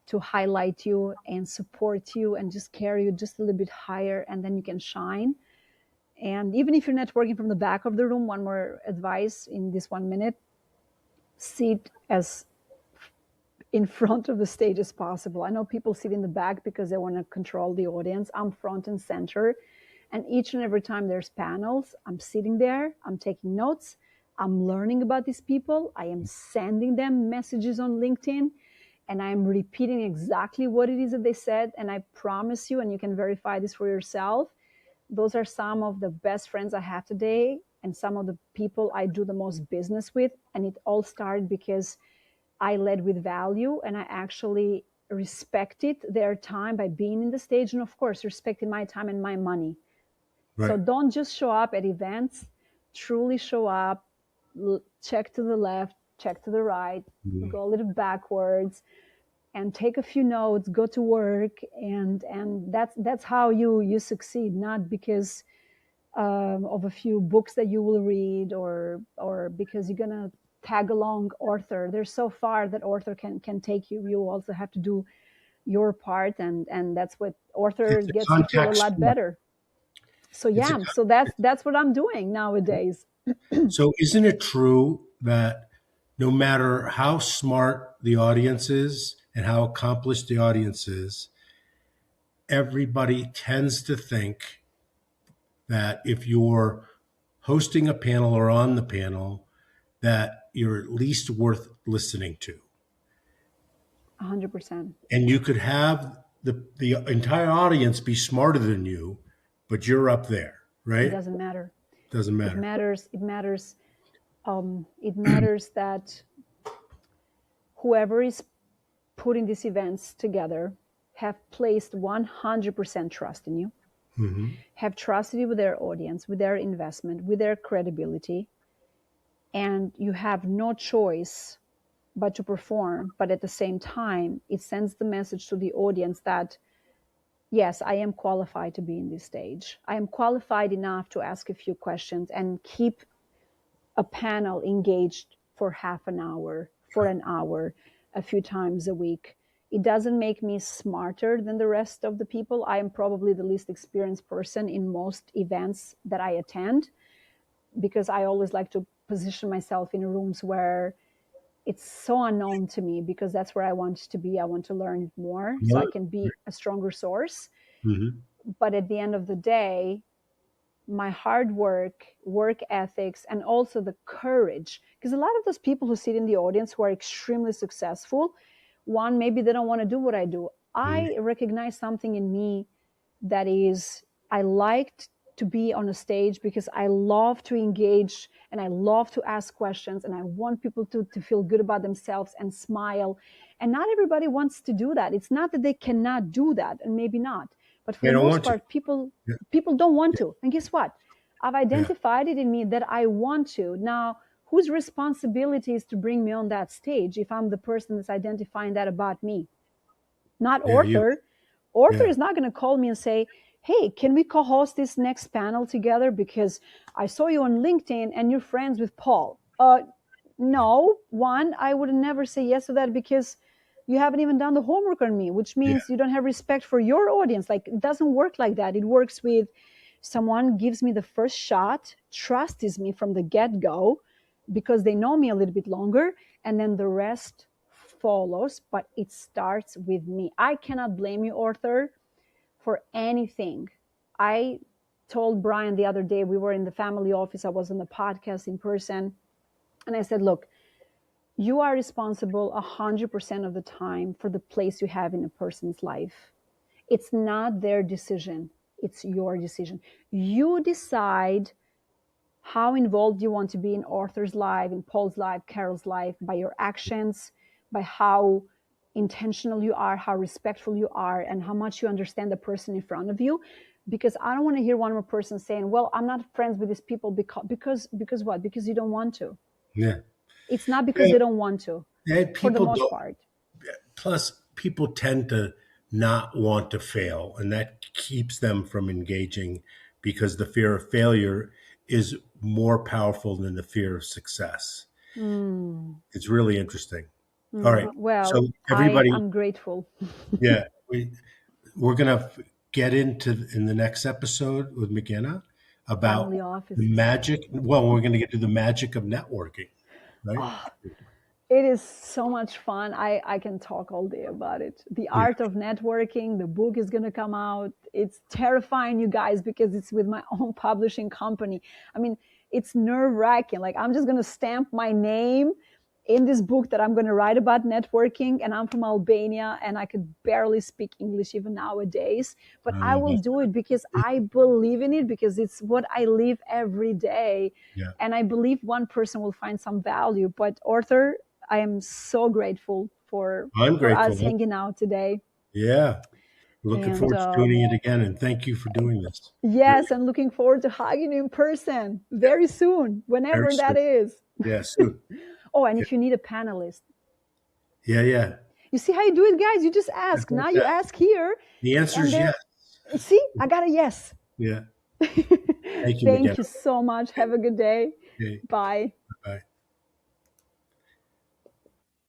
to highlight you and support you and just carry you just a little bit higher, and then you can shine. And even if you're networking from the back of the room, one more advice in this 1 minute: sit as in front of the stage as possible. I know people sit in the back because they want to control the audience. I'm front and center. And each and every time there's panels, I'm sitting there, I'm taking notes, I'm learning about these people, I am sending them messages on LinkedIn, and I'm repeating exactly what it is that they said. And I promise you, and you can verify this for yourself, those are some of the best friends I have today and some of the people I do the most business with. And it all started because I led with value, and I actually respected their time by being in the stage, and of course respected my time and my money. So Right. don't just show up at events, truly show up, check to the left, check to the right, Mhm. go a little backwards, and take a few notes, go to work. And that's how you succeed, not because of a few books that you will read, or because you're gonna tag along author. There's so far that author can take you. You also have to do your part, and that's what author It's a gets to feel a contact lot sport. better. So It's a. yeah, so that's what I'm doing nowadays. So isn't it true that no matter how smart the audience is and how accomplished the audience is, everybody tends to think that if you're hosting a panel or on the panel, that you're at least worth listening to. 100%. And you could have the entire audience be smarter than you, but you're up there, It right? doesn't matter. Doesn't It matter. matters. It matters. It matters that whoever is putting these events together have placed 100% trust in you, Hmm. have trusted you with their audience, with their investment, with their credibility, and you have no choice but to perform. But at the same time, it sends the message to the audience that, yes, I am qualified to be in this stage. I am qualified enough to ask a few questions and keep a panel engaged for half an hour, for an hour, a few times a week. It doesn't make me smarter than the rest of the people. I am probably the least experienced person in most events that I attend, because I always like to position myself in rooms where it's so unknown to me, because that's where I want to be. I want to learn more so I can be a stronger source. Hmm. But at the end of the day, my hard work ethics, and also the courage, because a lot of those people who sit in the audience who are extremely successful, one, maybe they don't want to do what I do. Hmm. I recognize something in me that is, I liked to be on a stage because I love to engage and I love to ask questions and I want people to feel good about themselves and smile. And not everybody wants to do that. It's not that they cannot do that, and maybe not. But for They the don't most want to. part, people Yeah, people don't want to. And guess what? I've yeah, identified it in me that I want to. Now, whose responsibility is to bring me on that stage if I'm the person that's identifying that about me? Not yeah. You. Arthur. Arthur Yeah, is not going to call me and say, "Hey, can we co-host this next panel together because I saw you on LinkedIn and you're friends with Paul." No, one, I would never say yes to that because you haven't even done the homework on me, which yeah, means you don't have respect for your audience. Like, it doesn't work like that. It works with someone gives me the first shot, trusts me from the get-go because they know me a little bit longer, and then the rest follows, but it starts with me. I cannot blame you, Arthur, for anything. I told Brian the other day, we were in the family office, I was on the podcast in person, and I said, look, you are responsible 100% of the time for the place you have in a person's life. It's not their decision, it's your decision. You decide how involved you want to be in Arthur's life, in Paul's life, Carol's life, by your actions, by how intentional you are, how respectful you are, and how much you understand the person in front of you. Because I don't want to hear one more person saying, "Well, I'm not friends with these people because what? Because you don't want to." yeah. It's not because Yeah. they don't want to, And for the people most don't. part. Plus, people tend to not want to fail, and that keeps them from engaging because the fear of failure is more powerful than the fear of success. Mm, It's really interesting. All right. well, So I everybody, am grateful. yeah, we're gonna get into in the next episode with Migena about Family the offices. magic. Well, we're gonna get to the magic of networking, right? Oh, it is so much fun. I can talk all day about it. The Yeah. art of networking, the book is going to come out. It's terrifying, you guys, because it's with my own publishing company. I mean, it's nerve wracking. Like, I'm just going to stamp my name in this book that I'm going to write about networking. And I'm from Albania and I could barely speak English even nowadays. But I will That's do it because I believe in it, because it's what I live every day. yeah. And I believe one person will find some value. But Arthur, I am so grateful I'm for grateful. us hanging out today. Yeah. Looking And forward to doing it again. And thank you for doing this. Really, yes, and looking forward to hugging you in person yeah, very soon, very whenever that soon. is. Yeah, soon. Oh, and Yeah, if you need a panelist, yeah, yeah. you see how you do it, guys? You just Step ask. by Now you step. ask here, The answer and is then yes. see, I got a yes. Yeah. Thank you, Thank Meghna. you so much. Have a good day. Okay. Bye. Bye.